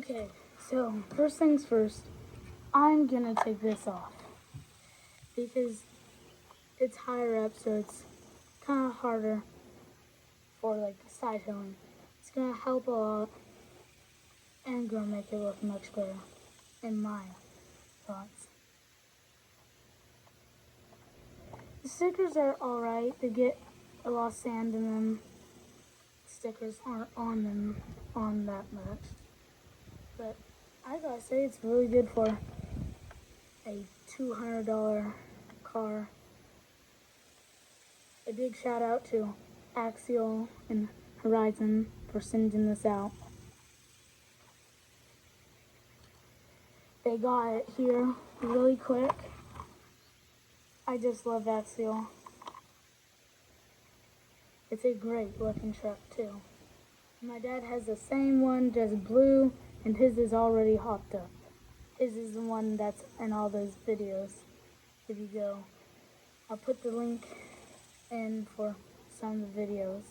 Okay, so first things first, I'm gonna take this off because it's higher up, so it's kind of harder for like the side hilling. It's gonna help a lot and gonna make it look much better in my thoughts. The stickers are alright. They get a lot of sand in them. Stickers aren't on them that much. But I gotta say it's really good for a $200 car. A big shout out to Axial and Horizon for sending this out. They got it here really quick. I just love Axial. It's a great looking truck too. My dad has the same one, just blue, and his is already hopped up. His is the one that's in all those videos. If you go, I'll put the link in for some of the videos.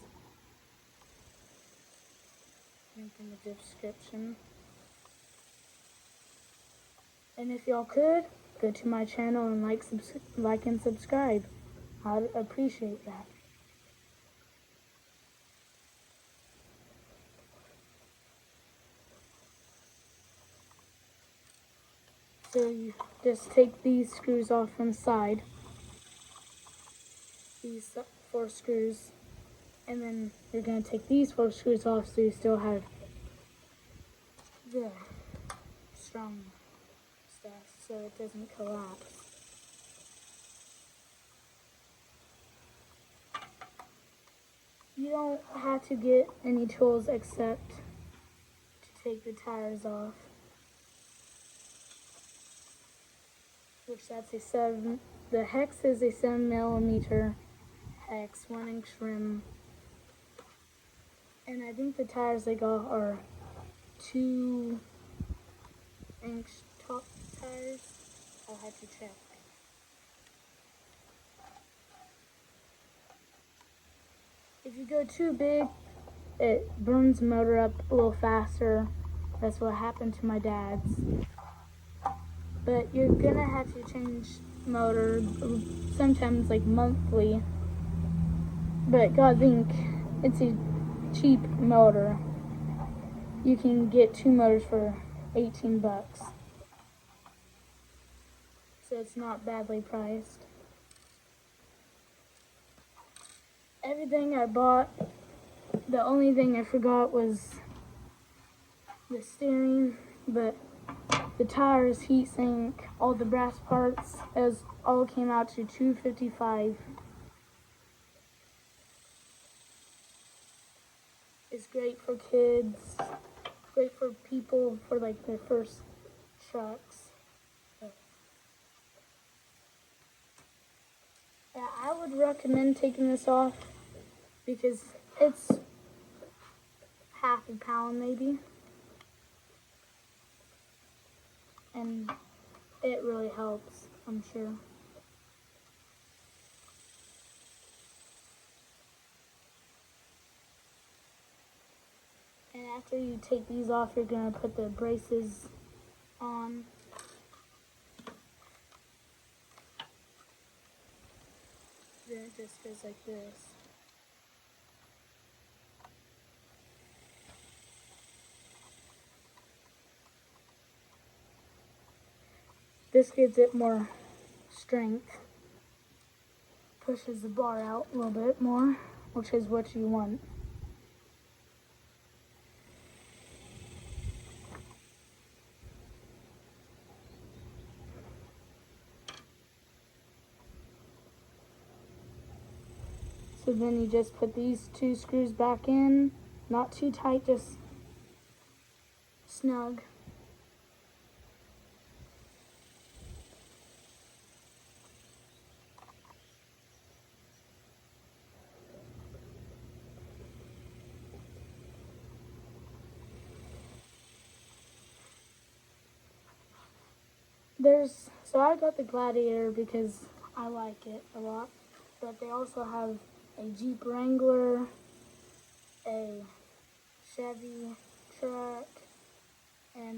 Link in the description. And if y'all could, go to my channel and like and subscribe. I'd appreciate that. So you just take these screws off from the side. These 4 screws. And then you're going to take these 4 screws off so you still have the strong stuff so it doesn't collapse. You don't have to get any tools except to take the tires off. Which that's a 7, the hex is a 7mm hex, 1-inch rim. And I think the tires they got are 2-inch top tires. I'll have to check. If you go too big, it burns the motor up a little faster. That's what happened to my dad's. But you're gonna have to change motor sometimes like monthly. But God, think it's a cheap motor. You can get 2 motors for 18 bucks. So it's not badly priced. Everything I bought, the only thing I forgot was the steering, but the tires, heat sink, all the brass parts, as all came out to $255. It's great for kids, great for people for like their first trucks. Yeah, I would recommend taking this off because it's half a pound maybe. And it really helps, I'm sure. And after you take these off, you're going to put the braces on. Then it just goes like this. This gives it more strength. Pushes the bar out a little bit more, which is what you want. So then you just put these 2 screws back in, not too tight, just snug. So I got the Gladiator because I like it a lot, but they also have a Jeep Wrangler, a Chevy truck, and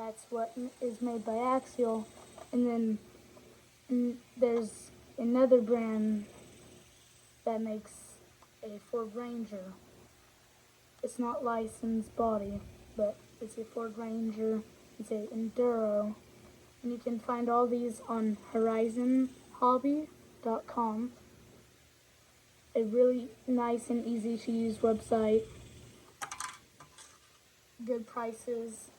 That's what is made by Axial. And then there's another brand that makes a Ford Ranger. It's not licensed body, but it's a Ford Ranger. It's a Enduro. And you can find all these on horizonhobby.com. A really nice and easy to use website. Good prices.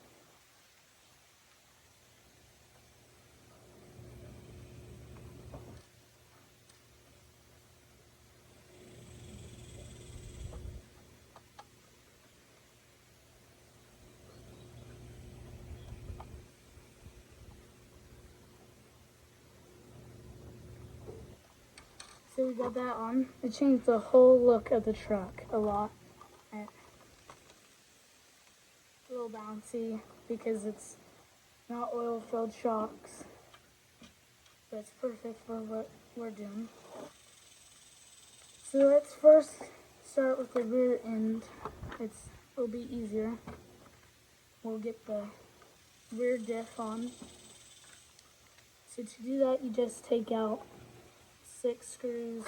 So we got that on. It changed the whole look of the truck a lot. And a little bouncy because it's not oil-filled shocks. But it's perfect for what we're doing. So let's first start with the rear end. It'll be easier. We'll get the rear diff on. So to do that, you just take out 6 screws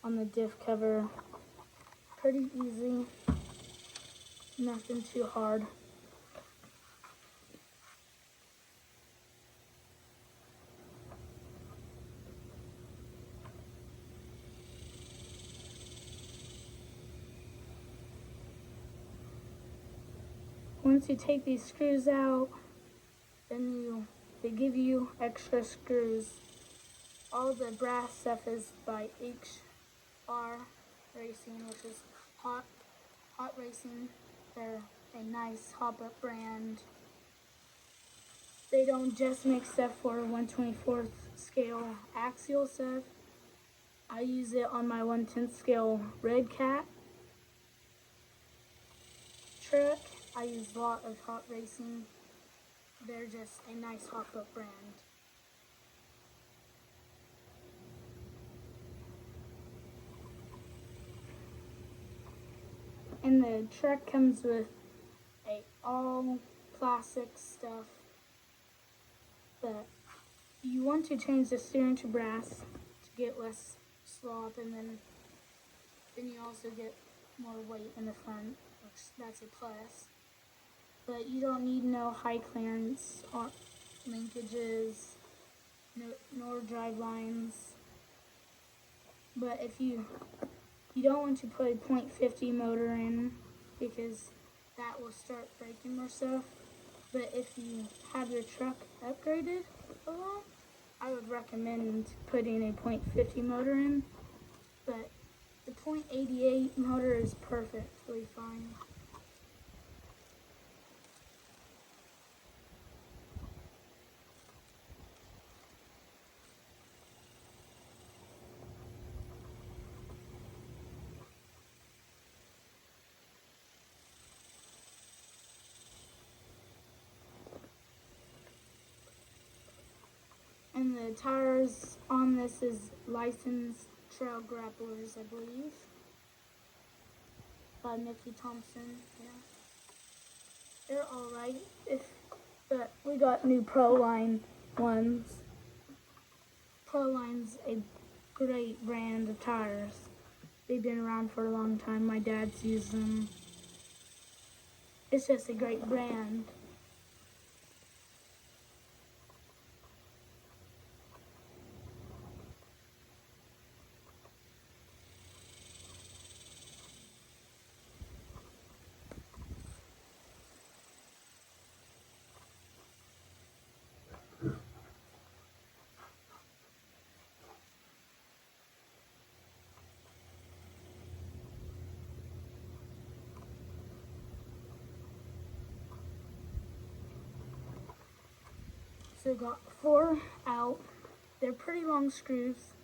on the diff cover. Pretty easy, nothing too hard. Once you take these screws out, then they give you extra screws. All the brass stuff is by HR Racing, which is Hot Racing. They're a nice hop-up brand. They don't just make stuff for 1/24th scale axial stuff. I use it on my 1/10th scale Red Cat truck. I use a lot of Hot Racing. They're just a nice hop-up brand. And the truck comes with a all plastic stuff, but you want to change the steering to brass to get less slop, and then you also get more weight in the front, which that's a plus. But you don't need no high clearance or linkages, nor drive lines. But if you don't want to put a .50 motor in, because that will start breaking more stuff. But if you have your truck upgraded a lot, I would recommend putting a .50 motor in. But the .88 motor is perfectly fine. And the tires on this is licensed trail grapplers, I believe, by Mickey Thompson. Yeah, they're all right. But we got new Proline ones. Proline's a great brand of tires. They've been around for a long time. My dad's used them. It's just a great brand. So got 4 out. They're pretty long screws,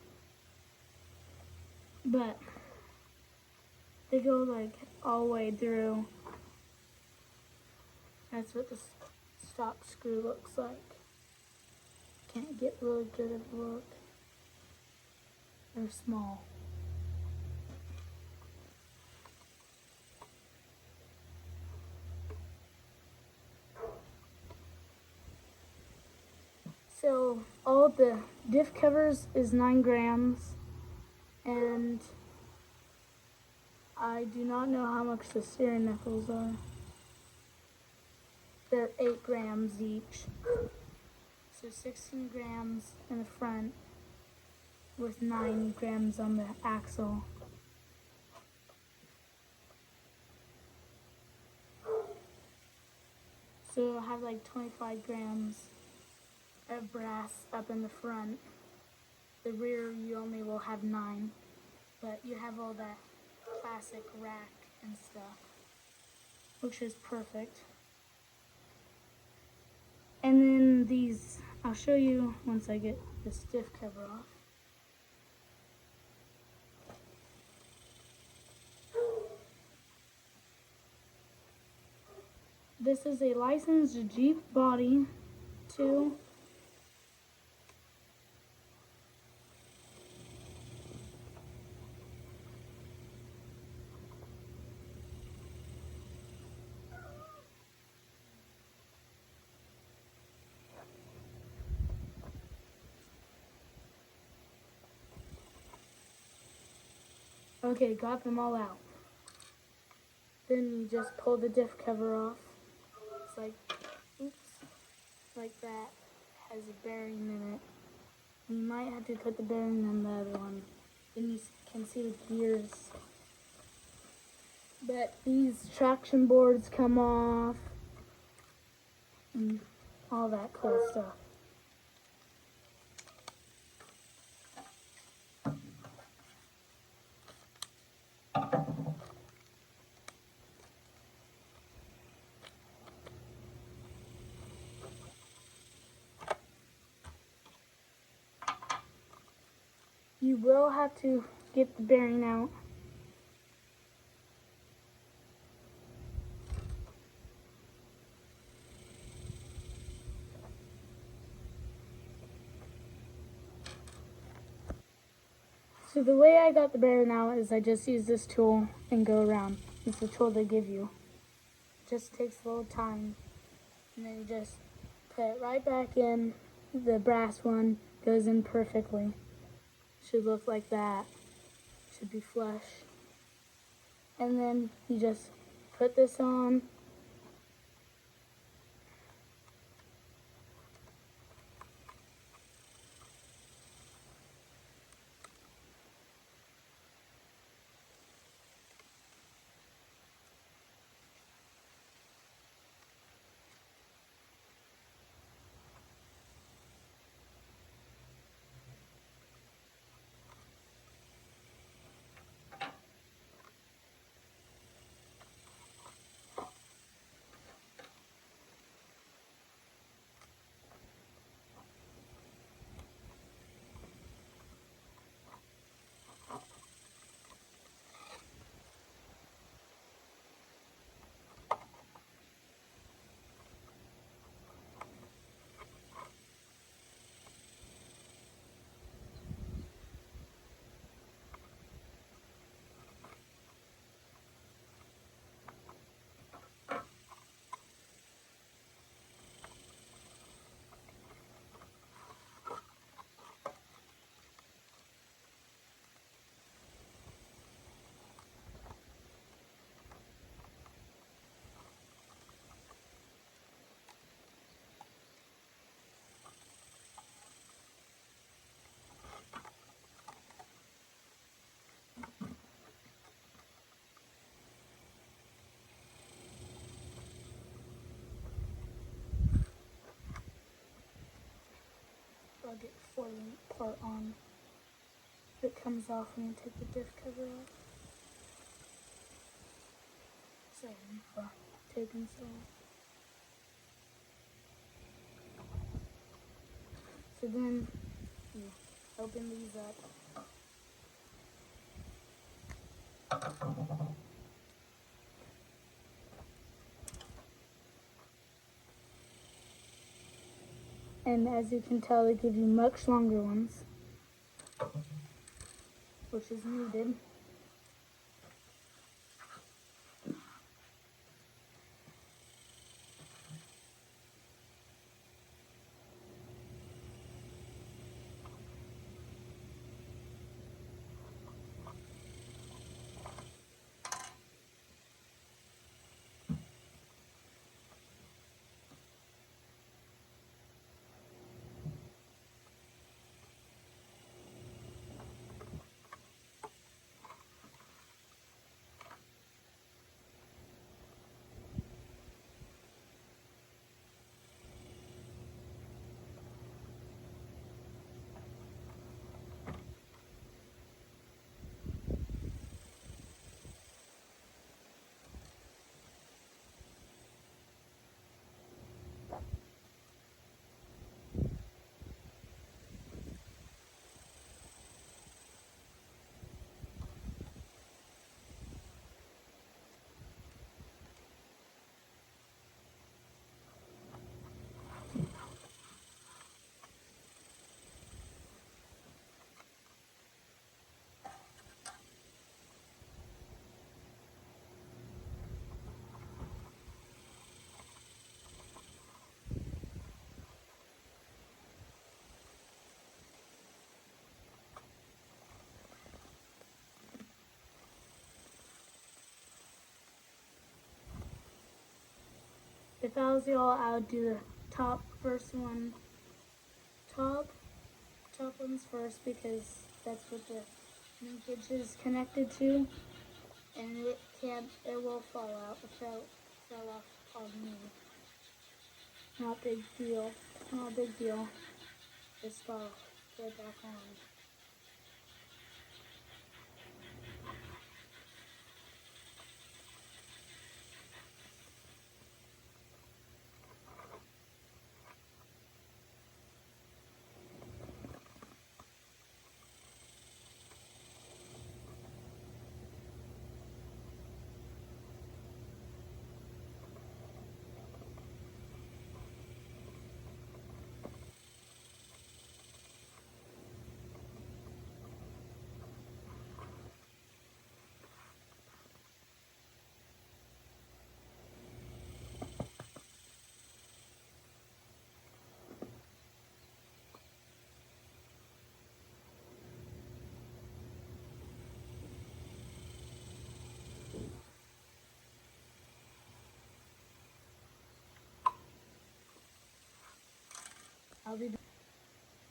but they go like all the way through. That's what the stock screw looks like. Can't get really good of a look. They're small. So all the diff covers is 9 grams, and I do not know how much the steering knuckles are. They're 8 grams each. So 16 grams in the front with 9 grams on the axle. So I have like 25 grams of brass up in the front. The rear you only will have 9, but you have all that classic rack and stuff, which is perfect. And then these, I'll show you once I get the stiff cover off. This is a licensed Jeep body too. Okay, got them all out. Then you just pull the diff cover off. It's like, oops, like that. Has a bearing in it. You might have to put the bearing on the other one. Then you can see the gears. But these traction boards come off and all that cool stuff. You will have to get the bearing out. So the way I got the bearing out is I just use this tool and go around. It's the tool they give you. It just takes a little time. And then you just put it right back in. The brass one goes in perfectly. Should look like that. Should be flush. And then you just put this on. I'll get the 4-link part on. It comes off when you take the diff cover off. Sorry for taking so long. So then you open these up. And as you can tell, they give you much longer ones, which is needed. If I was y'all, I would do the top ones first, because that's what the linkage is connected to, and it will fall out. It fell off on me. Not big deal. Not a big deal. Just gotta get it back on.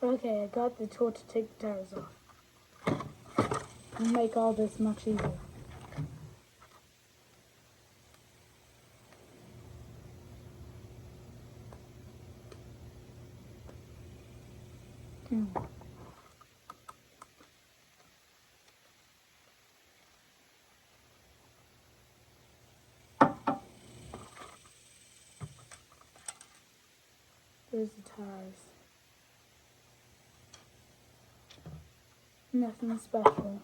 Okay, I got the tool to take the tires off. And make all this much easier. There's the tires. Nothing special.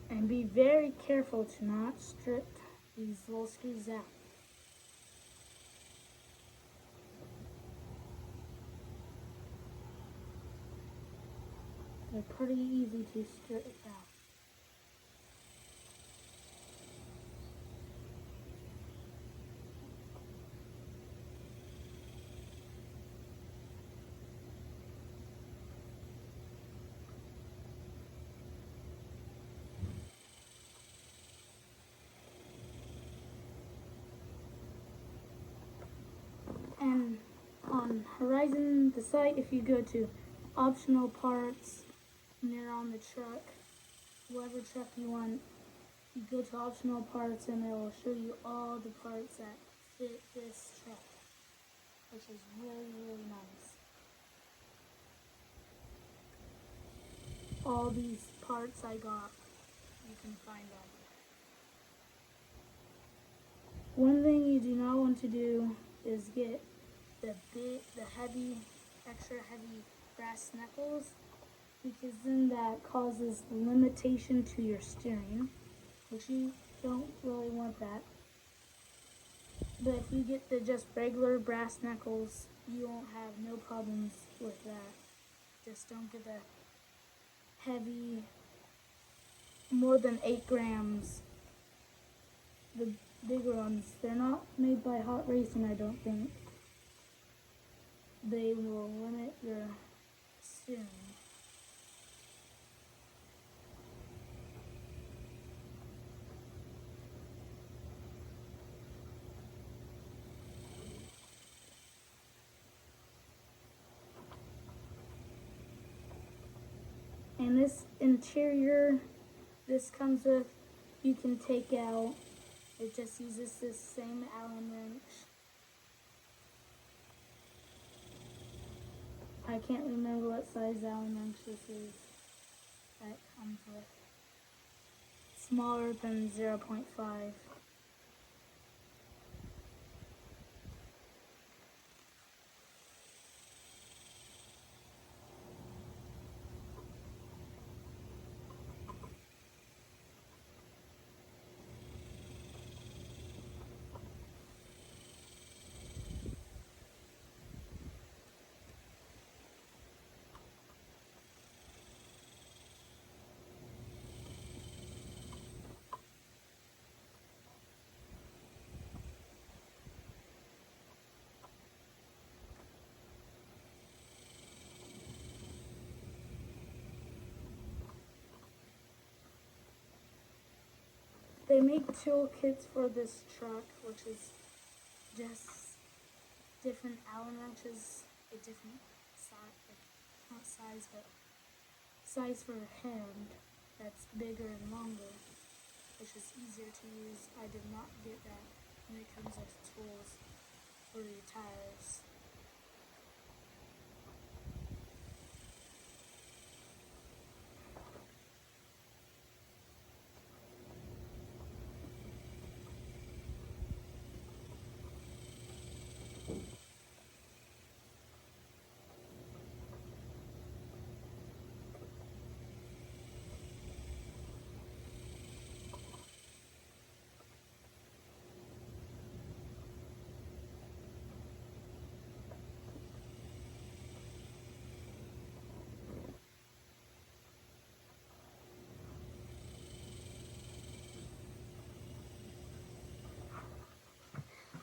And be very careful to not strip these little screws out. They're pretty easy to strip out. And on Horizon, the site, if you go to optional parts, and you're on the truck, whatever truck you want, you go to optional parts and it will show you all the parts that fit this truck, which is really, really nice. All these parts I got, you can find on here. One thing you do not want to do is get the extra heavy brass knuckles, because then that causes limitation to your steering, which you don't really want that. But if you get the just regular brass knuckles, you won't have no problems with that. Just don't get the heavy, more than 8 grams. The bigger ones, they're not made by Hot Racing, I don't think. They will limit your steering. And this interior, this comes with, you can take out. It just uses this same Allen wrench. I can't remember what size Allen wrench this is that comes with. Smaller than 0.5. They make tool kits for this truck, which is just different Allen wrenches, a different size, not size, but size for a hand that's bigger and longer, which is easier to use. I did not get that, and it comes with tools for your tires.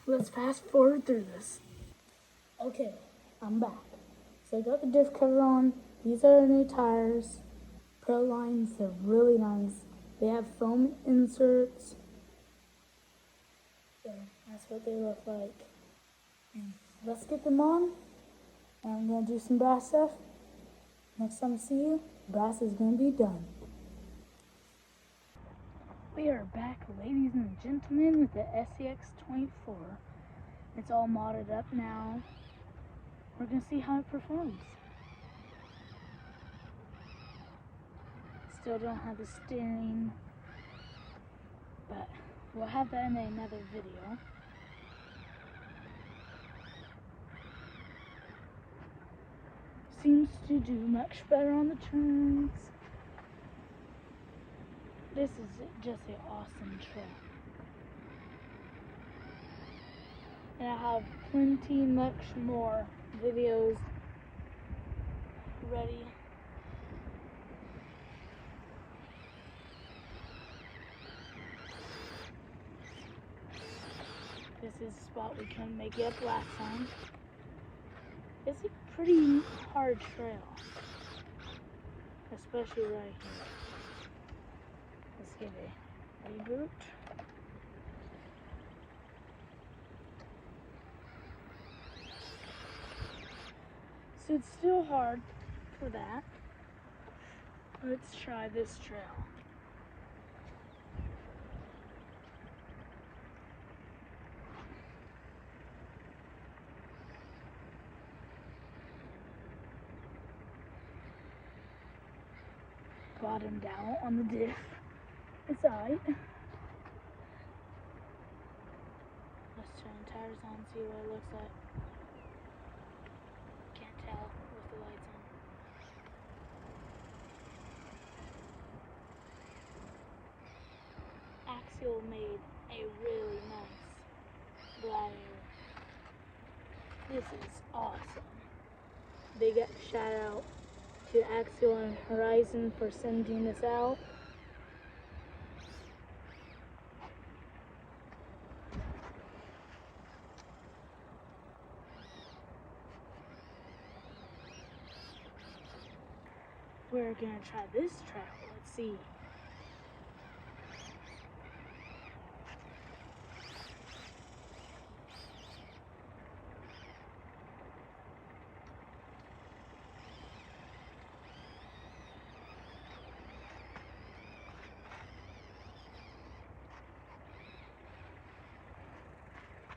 Let's fast forward through this. Okay, I'm back. So I got the diff cover on. These are the new tires. Pro lines, they're really nice. They have foam inserts. So that's what they look like. Let's get them on. And I'm gonna do some brass stuff. Next time I see you, brass is gonna be done. We are back, ladies and gentlemen, with the SCX24. It's all modded up now. We're gonna see how it performs. Still don't have the steering, but we'll have that in another video. Seems to do much better on the turns. This is just an awesome truck. And I have plenty much more videos ready. This is a spot we couldn't make it up last time. It's a pretty hard trail, especially right here. Let's give a reboot. So it's still hard for that. Let's try this trail. Bottomed out on the diff. It's alright. Let's turn the tires on and see what it looks like. Can't tell with the lights on. This is awesome. Big shout out to Axial and Horizon for sending this out. We're gonna try this trail. Let's see.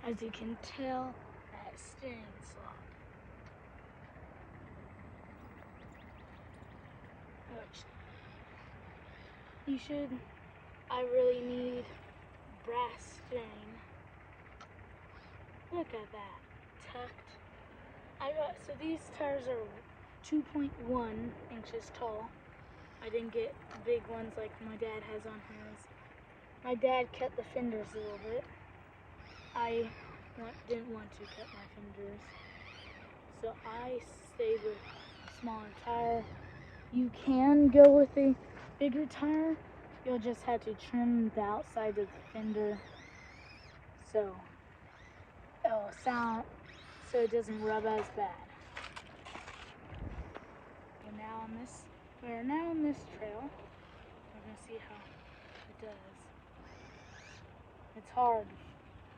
As you can tell, that steering slot. Which I really need brass steering. Look at that, tucked. So these tires are 2.1 inches tall. I didn't get big ones like my dad has on his. My dad cut the fenders a little bit. I didn't want to cut my fenders, so I stayed with a smaller tire. You can go with a bigger tire. You'll just have to trim the outside of the fender so it'll sound so it doesn't rub as bad. We're now on this trail. We're gonna see how it does. It's hard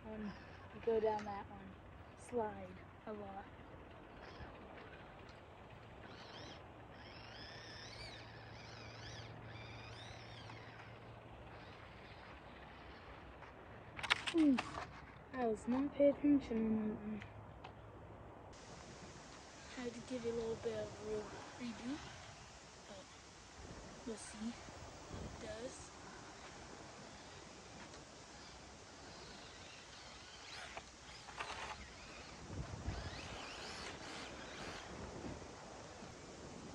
when you go down that one. Slide a lot. I was not paying attention on that one. Tried to give it a little bit of a redo, but we'll see how it does.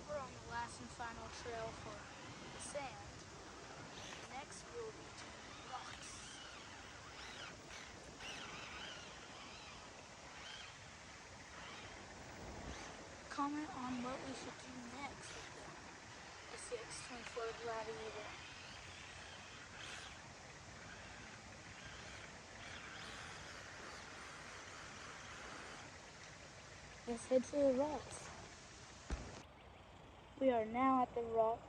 We're on the last and final trail for the sand. Next we'll be doing rocks. Comment on what we should do next with the SCX24 Gladiator. Let's head to the rocks. We are now at the rocks.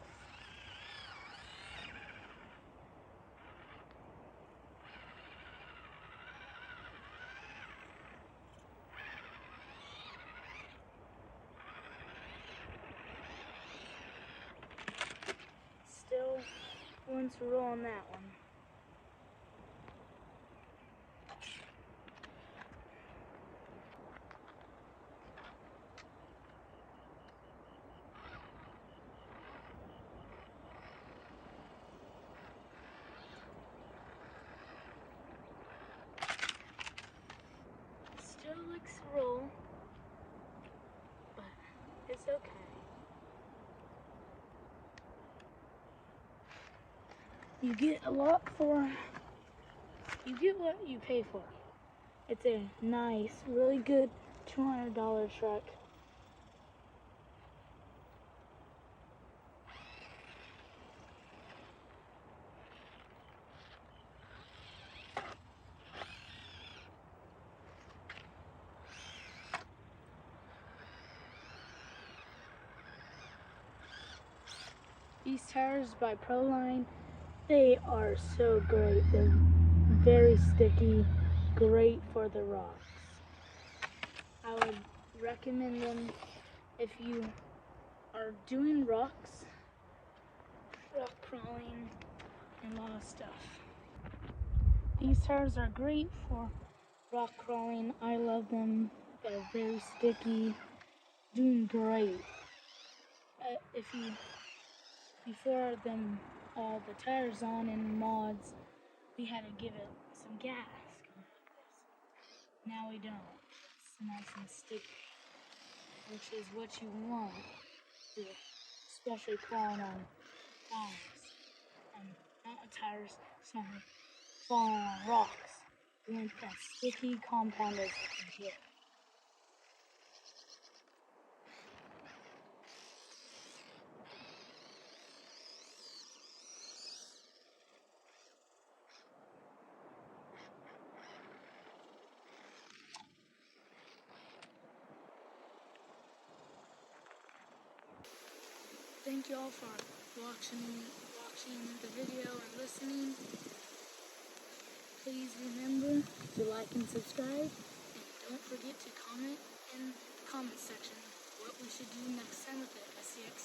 Still one to roll on that one. Still looks roll, but it's okay. You get what you pay for. It's a nice, really good $200 truck. These tires by Proline, they are so great. They're very sticky, great for the rocks. I would recommend them if you are doing rocks, rock crawling, and a lot of stuff. These tires are great for rock crawling. I love them. They're very sticky, doing great. Before them all the tires on and mods, we had to give it some gas. Now we don't. It's nice and sticky, which is what you want, especially crawling on tires. And not tires, sorry, falling on rocks. You want that sticky compound as you can get. thank you all for watching the video and listening. Please remember to like and subscribe, and don't forget to comment in the comment section what we should do next time with the SCX